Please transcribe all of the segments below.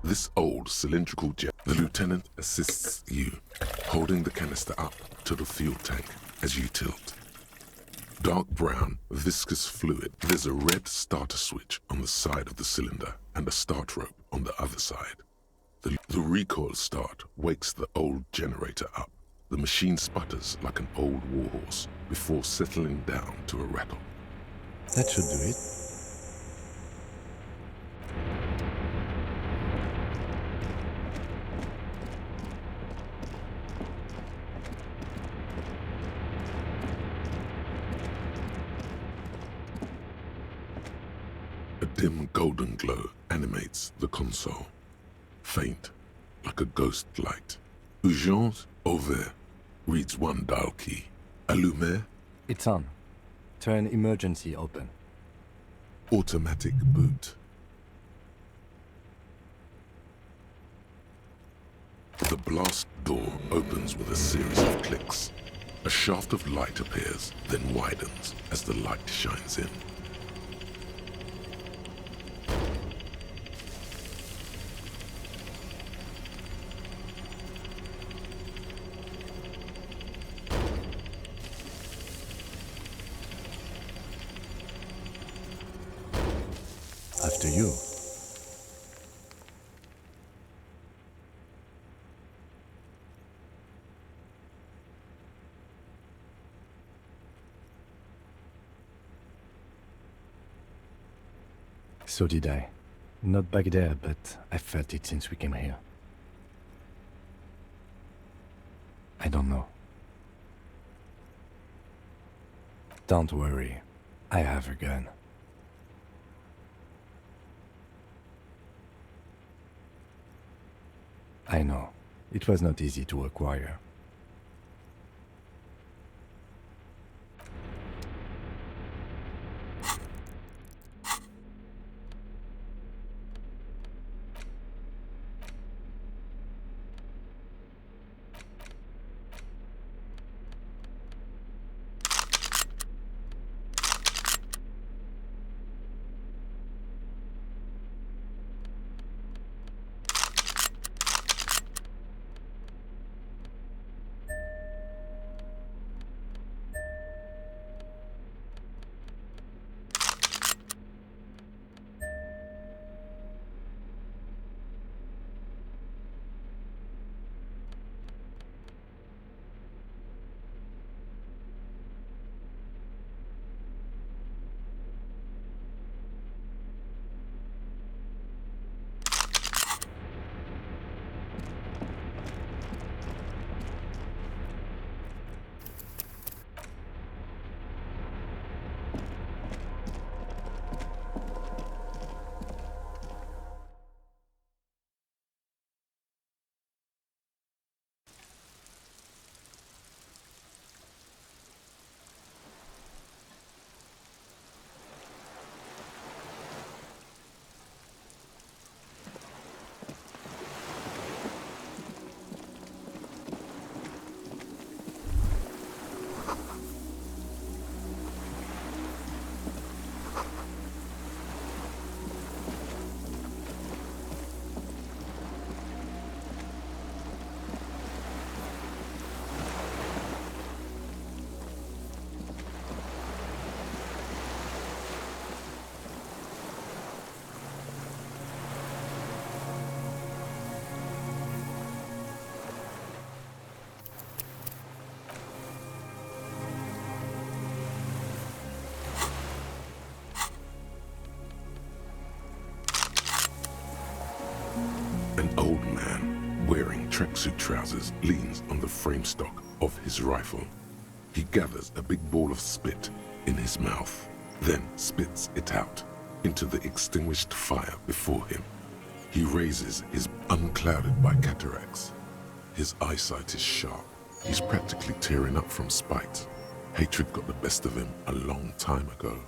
This old cylindrical jet. The lieutenant assists you, holding the canister up to the fuel tank as you tilt. Dark brown, viscous fluid. There's a red starter switch on the side of the cylinder and a start rope on the other side. The recoil start wakes the old generator up. The machine sputters like an old warhorse before settling down to a rattle. That should do it. A dim golden glow animates the console. Faint, like a ghost light. Urgence ouvert reads one dial key. Allumer, It's on. Turn emergency open. automatic boot. The blast door opens with a series of clicks. A shaft of light appears, then widens as the light shines in. After you. So did I. Not back there, but I felt it since we came here. I don't know. Don't worry. I have a gun. I know. It was not easy to acquire. An old man, wearing tracksuit trousers, leans on the frame stock of his rifle. He gathers a big ball of spit in his mouth, then spits it out into the extinguished fire before him. He raises his unclouded by cataracts. His eyesight is sharp. He's practically tearing up from spite. Hatred got the best of him a long time ago.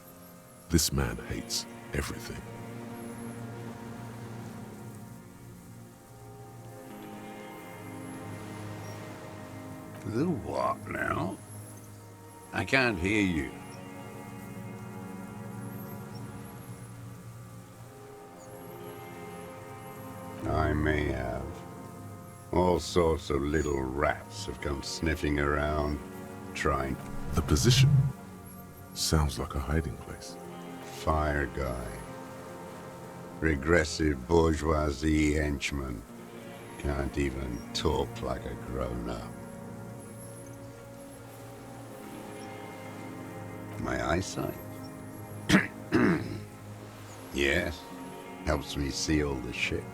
This man hates everything. The what now? I can't hear you. I may have. All sorts of little rats have come sniffing around, trying. The position sounds like a hiding place. Fire guy. Regressive bourgeoisie henchman. Can't even talk like a grown-up. My eyesight? Yes. Helps me see all the shit.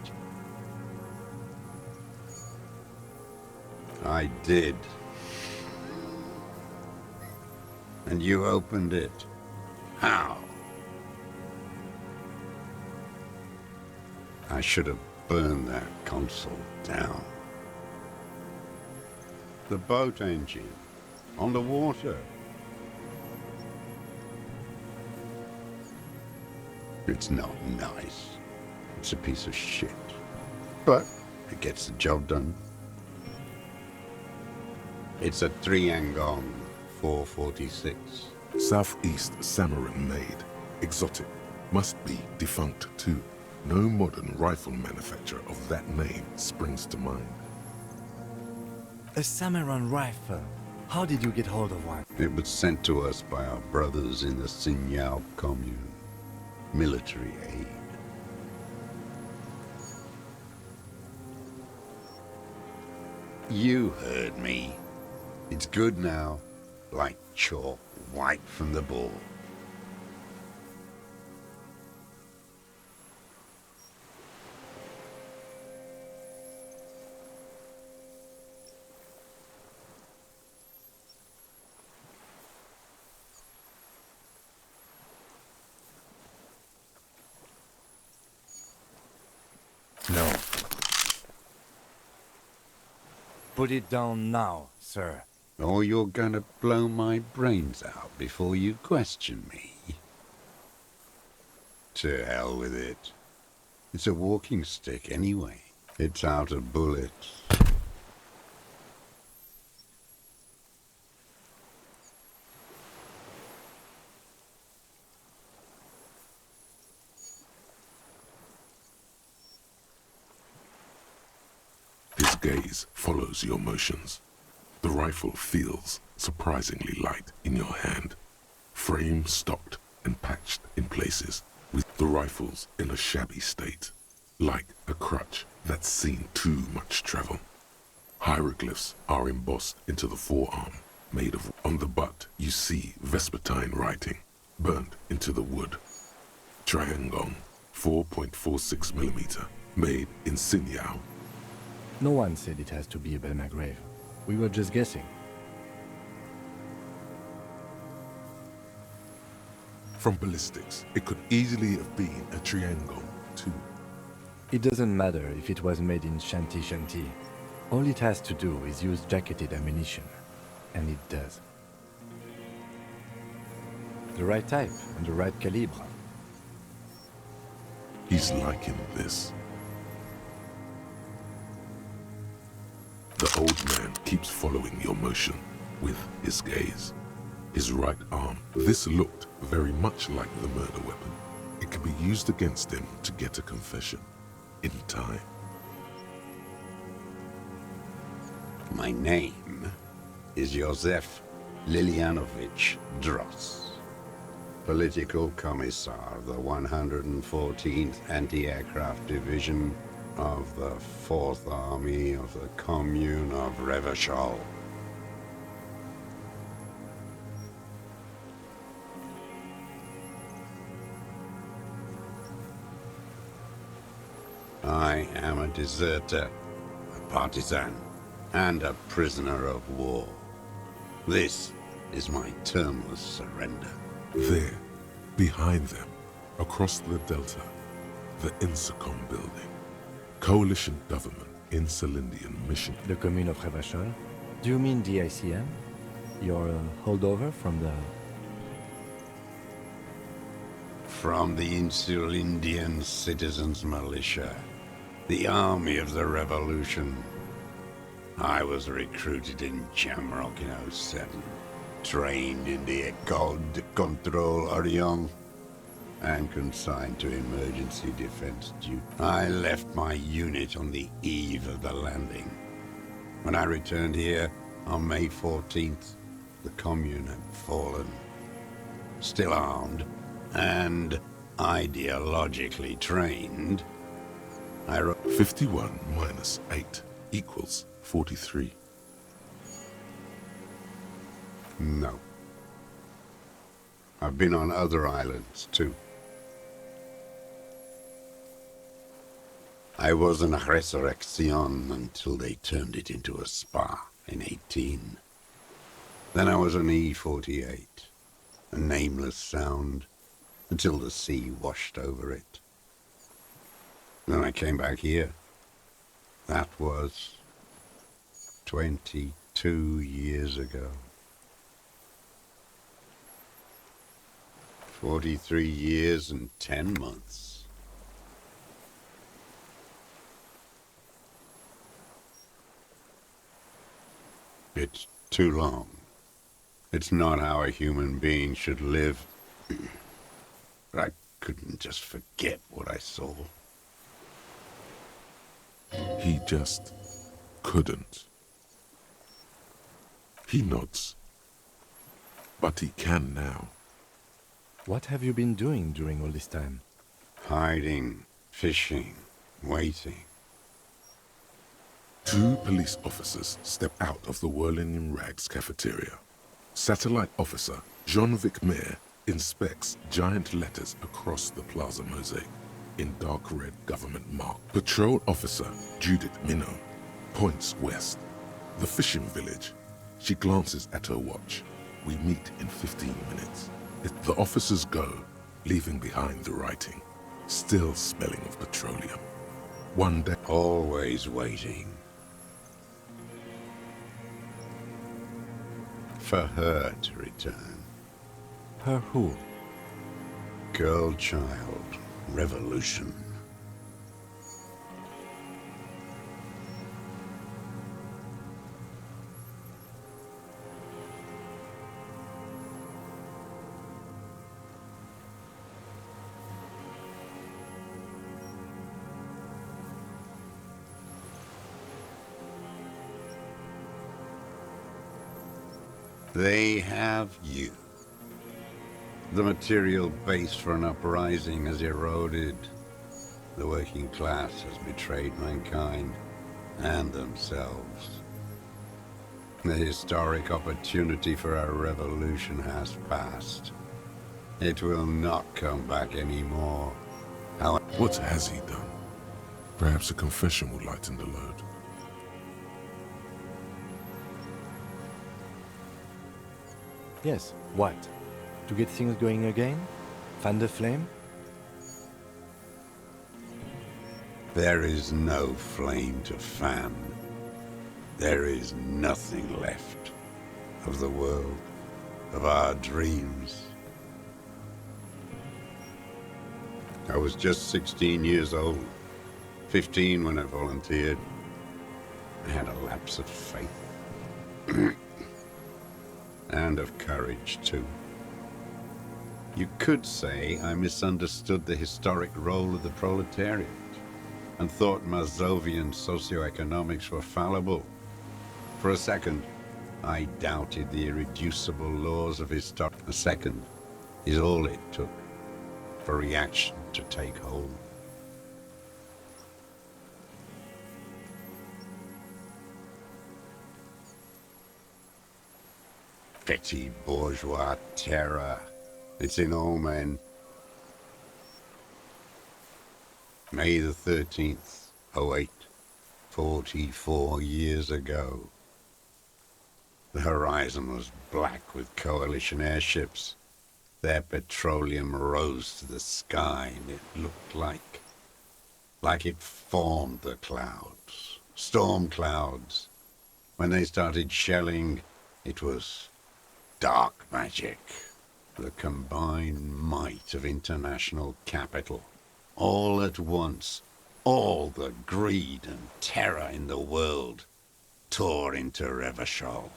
I did. And you opened it. How? I should have burned that console down. The boat engine. On the water. It's not nice. It's a piece of shit. But it gets the job done. It's a Triangon 446. Southeast Samarin made. Exotic. Must be defunct too. No modern rifle manufacturer of that name springs to mind. A Samaran rifle. How did you get hold of one? It was sent to us by our brothers in the Signal commune. Military aid. You heard me. It's good now, like chalk wiped from the board. No. Put it down now, sir. Or you're gonna blow my brains out before you question me. To hell with it. It's a walking stick anyway. It's out of bullets. His gaze follows your motions. The rifle feels surprisingly light in your hand. Frame stocked and patched in places, with the rifles in a shabby state, like a crutch that's seen too much travel. Hieroglyphs are embossed into the forearm, made of. On the butt, you see Vespertine writing, burnt into the wood. Triangon, 4.46mm, made in Signal. No one said it has to be a Belmagrave. We were just guessing. From ballistics, it could easily have been a Triangon, too. It doesn't matter if it was made in Shanty Shanty. All it has to do is use jacketed ammunition. And it does. The right type and the right calibre. He's liking this. The old man keeps following your motion with his gaze. His right arm. This looked very much like the murder weapon. It could be used against him to get a confession. In time. My name is Josef Lilianovich Dross, Political Commissar of the 114th Anti-Aircraft Division of the 4th Army of the Commune of Revachol. I am a deserter, a partisan, and a prisoner of war. This is my termless surrender. There, behind them, across the delta, the Insicom building. Coalition government in Celindian mission. The commune of Revachol? Do you mean the ICM? Your holdover from the... From the Insulindian Citizens Militia, the army of the revolution. I was recruited in Jamrock in '07, trained in the École de Contrôle Orient. and consigned to emergency defense duty. I left my unit on the eve of the landing. When I returned here on May 14th, the Commune had fallen. Still armed and ideologically trained, I wrote 51 minus 8 equals 43. no. I've been on other islands too. I was an resurrection until they turned it into a spa in 18. Then I was an E-48, a nameless sound, until the sea washed over it. Then I came back here. That was 22 years ago. 43 years and 10 months. It's too long. It's not how a human being should live. But I couldn't just forget what I saw. He just couldn't. He nods. But he can now. What have you been doing during all this time? Hiding, fishing, waiting. 2 police officers step out of the Whirling in Rags cafeteria. Satellite officer Jean-Vic Mayer inspects giant letters across the plaza mosaic in dark red government mark. Patrol officer Judith Minot points west. The fishing village. She glances at her watch. We meet in 15 minutes. The officers go, leaving behind the writing, still smelling of petroleum. One day, Always waiting. For her to return. Her who? Girl, child, revolution. They have you. The material base for an uprising has eroded. The working class has betrayed mankind and themselves. The historic opportunity for our revolution has passed. It will not come back anymore. what has he done? Perhaps a confession will lighten the load. Yes, what? To get things going again? Fan the flame? There is no flame to fan. There is nothing left of the world, of our dreams. I was just 16 years old, 15 when I volunteered. I had a lapse of faith. And of courage, too. You could say I misunderstood the historic role of the proletariat and thought Mazovian socioeconomics were fallible. For a second, I doubted the irreducible laws of history. A second is all it took for reaction to take hold. Petty bourgeois terror. It's in all men. May the 13th, 08, 44 years ago. The horizon was black with coalition airships. Their petroleum rose to the sky, and it looked like it formed the clouds, storm clouds. When they started shelling, it was dark magic, the combined might of international capital. All at once, all the greed and terror in the world tore into Revachol.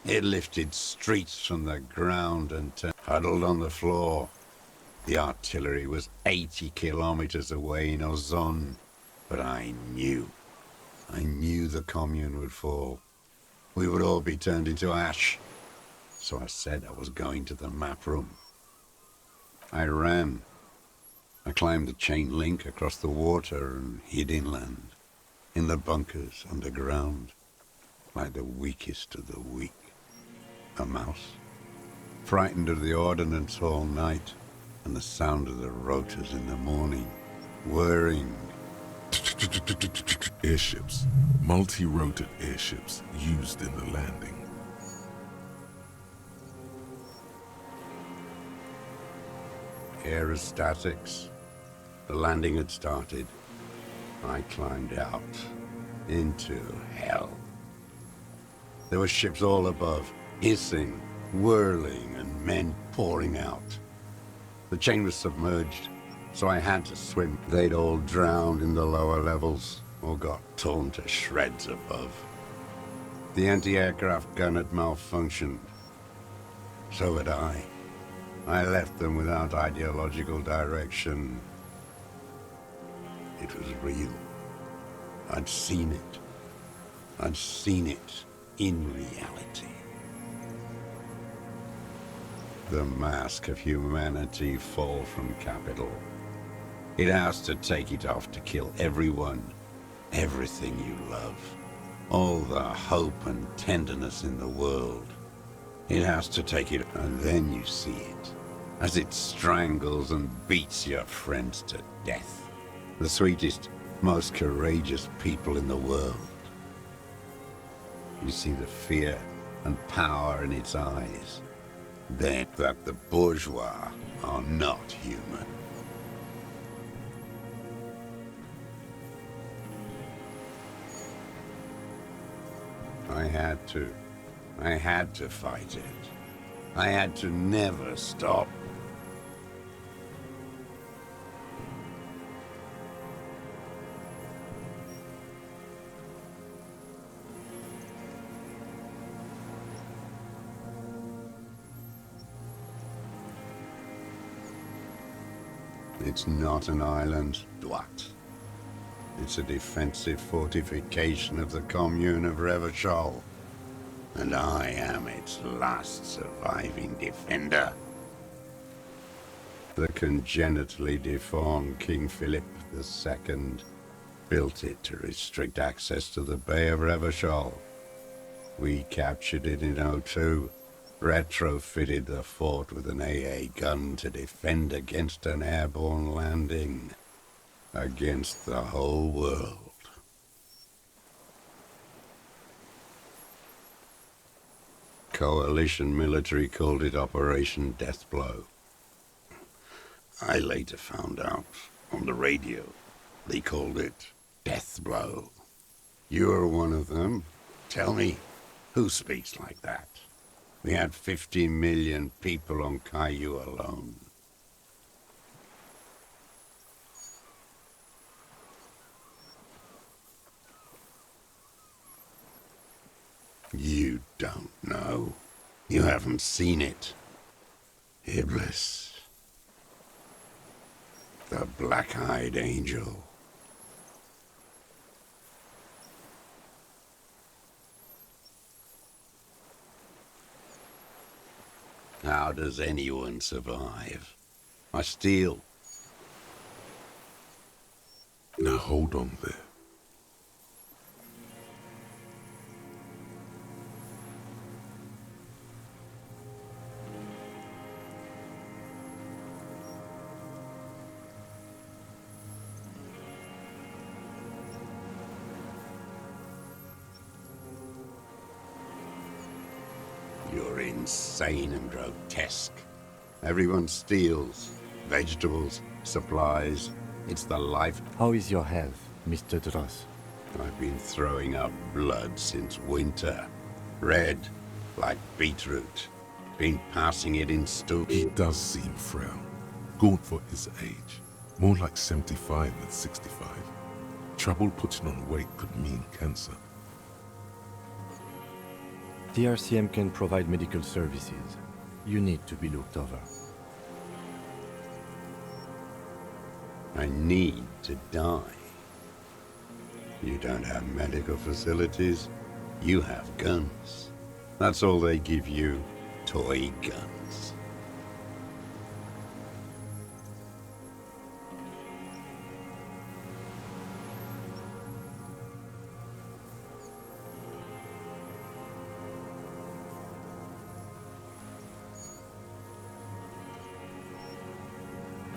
It lifted streets from the ground and huddled on the floor. The artillery was 80 kilometers away in Ozon, but I knew the commune would fall. We would all be turned into ash. So I said I was going to the map room. I ran. I climbed the chain link across the water and hid inland, in the bunkers underground, like the weakest of the weak. A mouse, frightened of the ordnance all night, and the sound of the rotors in the morning, whirring. Airships, multi-rotored airships used in the landing. Aerostatics. The landing had started. I climbed out into hell. There were ships all above, hissing, whirling, and men pouring out. The chain was submerged, so I had to swim. They'd all drowned in the lower levels, or got torn to shreds above. The anti-aircraft gun had malfunctioned. So had I. I left them without ideological direction. It was real. I'd seen it. I'd seen it in reality. The mask of humanity fall from capital. It has to take it off to kill everyone, everything you love, all the hope and tenderness in the world. It has to take it, and then you see it, as it strangles and beats your friends to death. The sweetest, most courageous people in the world. You see the fear and power in its eyes. Then that the bourgeois are not human. I had to fight it. I had to never stop. It's not an island, Dwat. It's a defensive fortification of the commune of Revachol. And I am its last surviving defender. The congenitally deformed King Philip II built it to restrict access to the Bay of Revachol. We captured it in '02, retrofitted the fort with an AA gun to defend against an airborne landing, against the whole world. Coalition military called it Operation Deathblow. I later found out on the radio they called it Deathblow. You're one of them. Tell me, who speaks like that? We had 50 million people on Caillou alone. You don't know. You haven't seen it. Iblis. The black-eyed angel. How does anyone survive? I steal. Now hold on there. You're insane and grotesque. Everyone steals. Vegetables, supplies. It's the life. How is your health, Mr. Dross? I've been throwing up blood since winter. Red, like beetroot. Been passing it in stew. He does seem frail. Gaunt for his age. More like 75 than 65. Trouble putting on weight could mean cancer. The RCM can provide medical services. You need to be looked over. I need to die. You don't have medical facilities. You have guns. That's all they give you. Toy guns.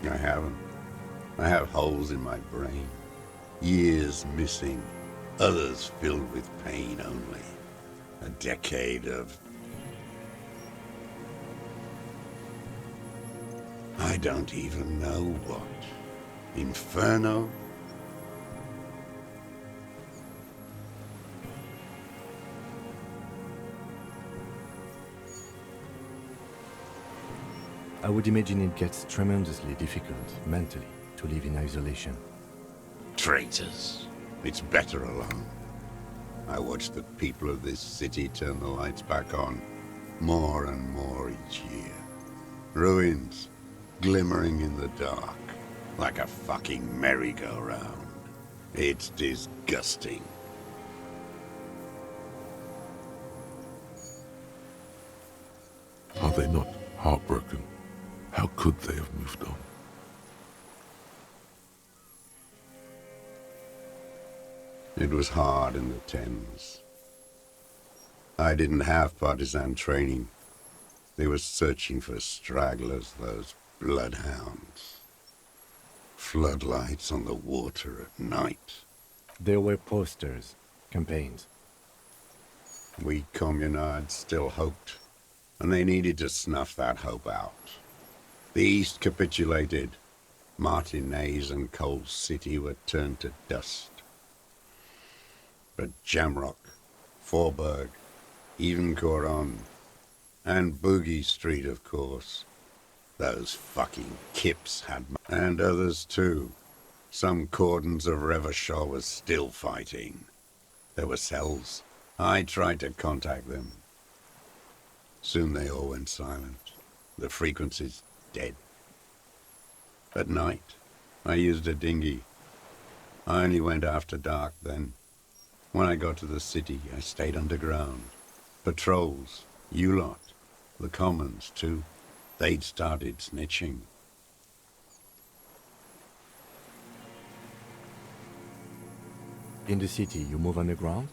I haven't. I have holes in my brain. Years missing. Others filled with pain only. A decade of... I don't even know what. Inferno? I would imagine it gets tremendously difficult, mentally, to live in isolation. Traitors. It's better alone. I watch the people of this city turn the lights back on, more and more each year. Ruins, glimmering in the dark, like a fucking merry-go-round. It's disgusting. Are they not heartbroken? How could they have moved on? It was hard in the Thames. I didn't have partisan training. They were searching for stragglers, those bloodhounds. Floodlights on the water at night. There were posters, campaigns. We communards still hoped, and they needed to snuff that hope out. The East capitulated. Martinez and Coal City were turned to dust. But Jamrock, Forburg, even Coron, and Boogie Street, of course. Those fucking Kips had... And others too. Some cordons of Revachol was still fighting. There were cells. I tried to contact them. Soon they all went silent. The frequencies dead. At night, I used a dinghy. I only went after dark then. When I got to the city, I stayed underground. Patrols, you lot, the commons too. They'd started snitching. In the city, you move underground?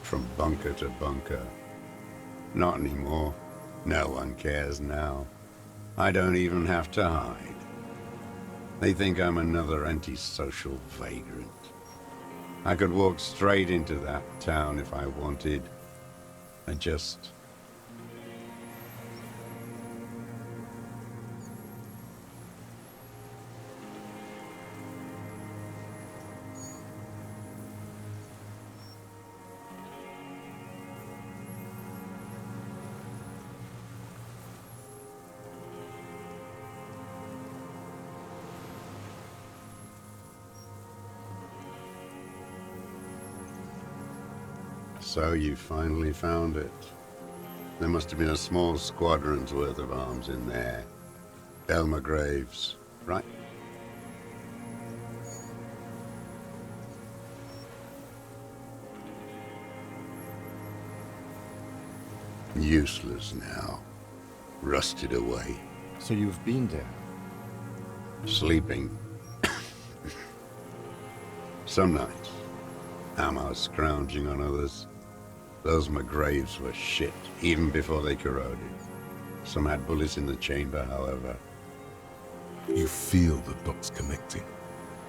From bunker to bunker. Not anymore. No one cares now. I don't even have to hide. They think I'm another antisocial vagrant. I could walk straight into that town if I wanted. I just... So you finally found it. There must have been a small squadron's worth of arms in there. Elmer Graves, right? Useless now. Rusted away. So you've been there? Sleeping. Some nights. Ammo scrounging on others. Those McGraves were shit, even before they corroded. Some had bullets in the chamber, however. You feel the dots connecting.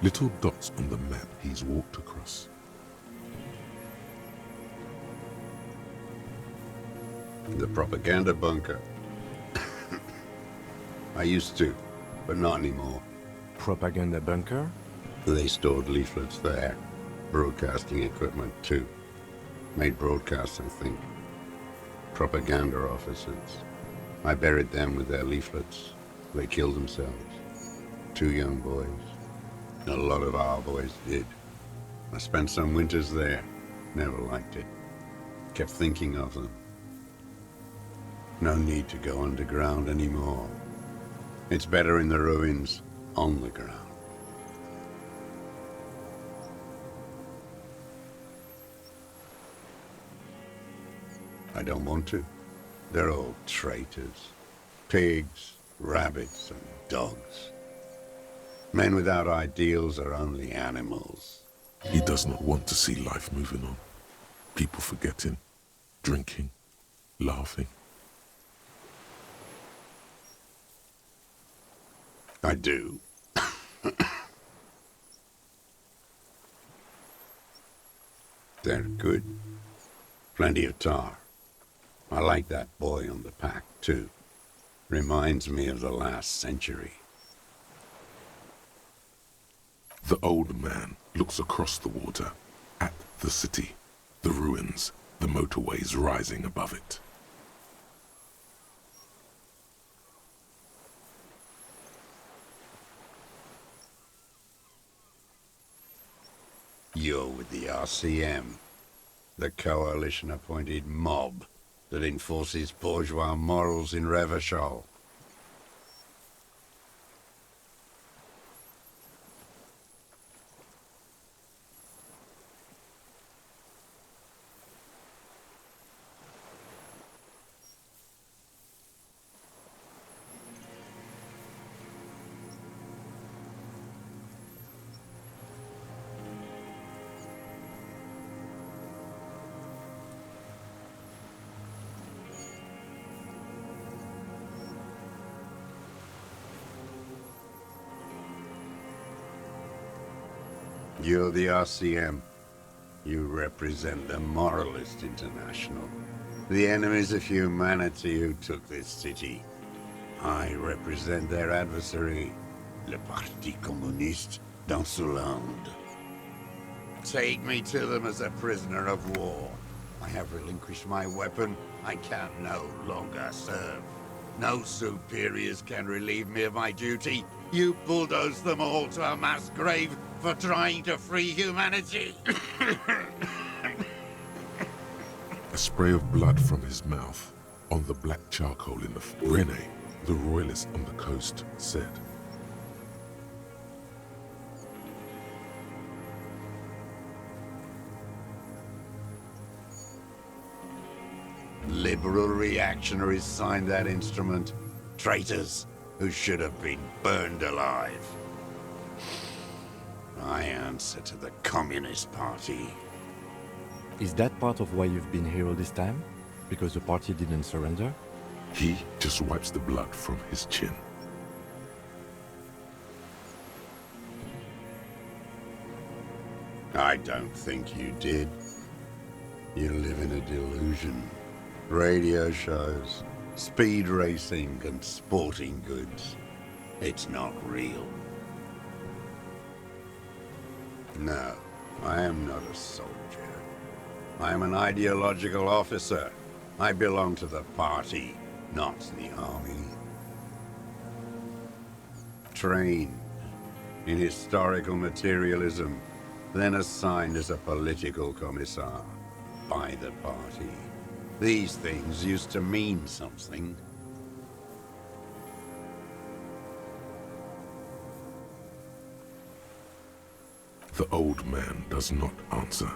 Little dots on the map he's walked across. The propaganda bunker. I used to, but not anymore. Propaganda bunker? They stored leaflets there. Broadcasting equipment, too. Made broadcasts, I think. Propaganda officers. I buried them with their leaflets. They killed themselves. 2 young boys. A lot of our boys did. I spent some winters there. Never liked it. Kept thinking of them. No need to go underground anymore. It's better in the ruins, on the ground. I don't want to. They're all traitors. Pigs, rabbits, and dogs. Men without ideals are only animals. He does not want to see life moving on. People forgetting, drinking, laughing. I do. They're good. Plenty of tar. I like that boy on the pack, too. Reminds me of the last century. The old man looks across the water, at the city, the ruins, the motorways rising above it. You're with the RCM, the coalition-appointed mob that enforces bourgeois morals in Revachol. You're the RCM. You represent the Moralist International, the enemies of humanity who took this city. I represent their adversary, le Parti Communiste dans ce land. Take me to them as a prisoner of war. I have relinquished my weapon. I can no longer serve. No superiors can relieve me of my duty. You bulldoze them all to a mass grave for trying to free humanity. A spray of blood from his mouth on the black charcoal in the... Rene, the royalist on the coast, said, Liberal reactionaries signed that instrument. Traitors who should have been burned alive. I answer to the Communist Party. Is that part of why you've been here all this time? Because the party didn't surrender? He just wipes the blood from his chin. I don't think you did. You live in a delusion. Radio shows, speed racing, and sporting goods. It's not real. No, I am not a soldier. I am an ideological officer. I belong to the party, not the army. Trained in historical materialism, then assigned as a political commissar by the party. These things used to mean something. The old man does not answer.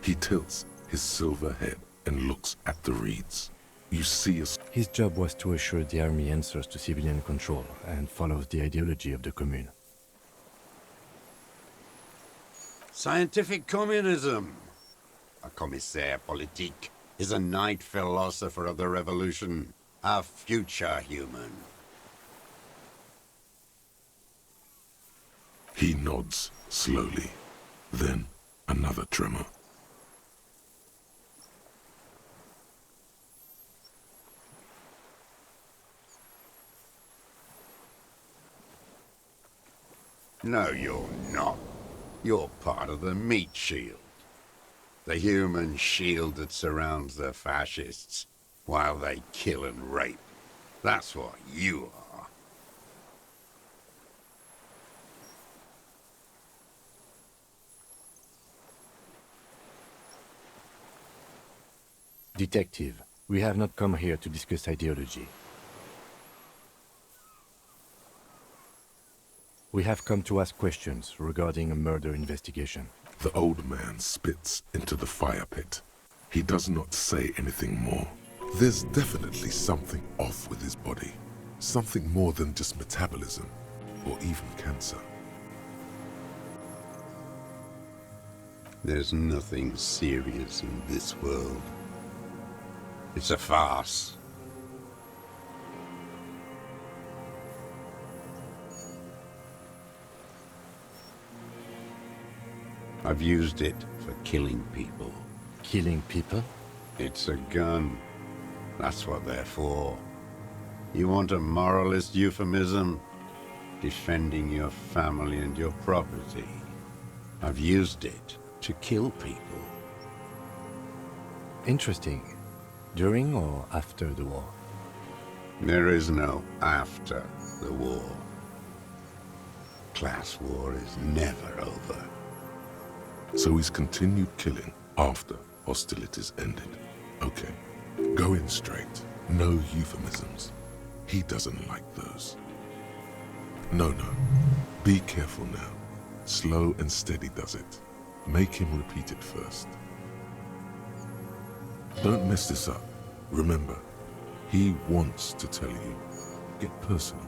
He tilts his silver head and looks at the reeds. You see us. His job was to assure the army answers to civilian control and follows the ideology of the Commune. Scientific communism. A commissaire politique is a knight philosopher of the revolution, a future human. He nods slowly, then another tremor. No, you're not. You're part of the meat shield. The human shield that surrounds the fascists while they kill and rape. That's what you are. Detective, we have not come here to discuss ideology. We have come to ask questions regarding a murder investigation. The old man spits into the fire pit. He does not say anything more. There's definitely something off with his body. Something more than just metabolism or even cancer. There's nothing serious in this world. It's a farce. I've used it for killing people. Killing people? It's a gun. That's what they're for. You want a moralist euphemism? Defending your family and your property. I've used it to kill people. Interesting. During or after the war? There is no after the war. Class war is never over. So he's continued killing after hostilities ended. Okay, go in straight. No euphemisms. He doesn't like those. No. Be careful now. Slow and steady does it. Make him repeat it first. Don't mess this up. Remember, he wants to tell you. Get personal.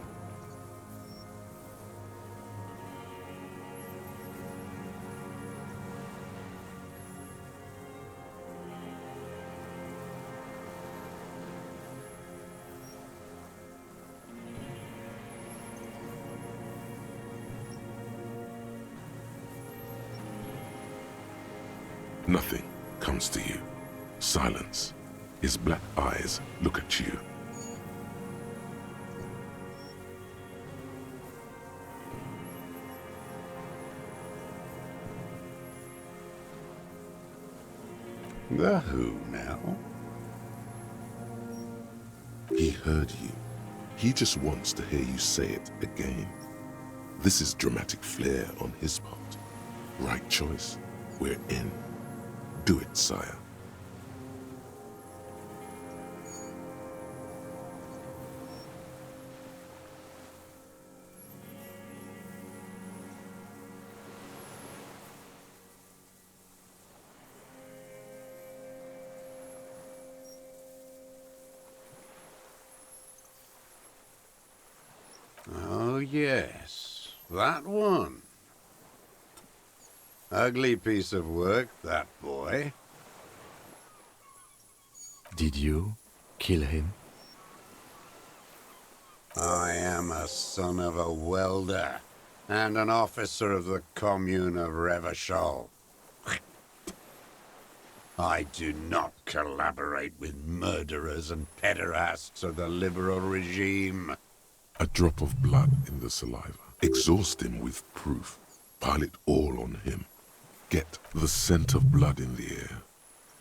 Nothing comes to you. Silence. His black eyes look at you. The who now? He heard you. He just wants to hear you say it again. This is dramatic flair on his part. Right choice. We're in. Do it, sire. Oh, yes. That one. Ugly piece of work, that boy. Did you kill him? I am a son of a welder and an officer of the commune of Revachol. I do not collaborate with murderers and pederasts of the liberal regime. A drop of blood in the saliva. Exhaust him with proof. Pile it all on him. Get the scent of blood in the air.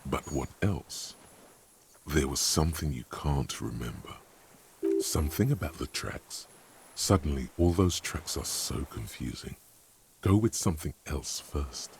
But what else? There was something you can't remember. Something about the tracks. Suddenly, all those tracks are so confusing. Go with something else first.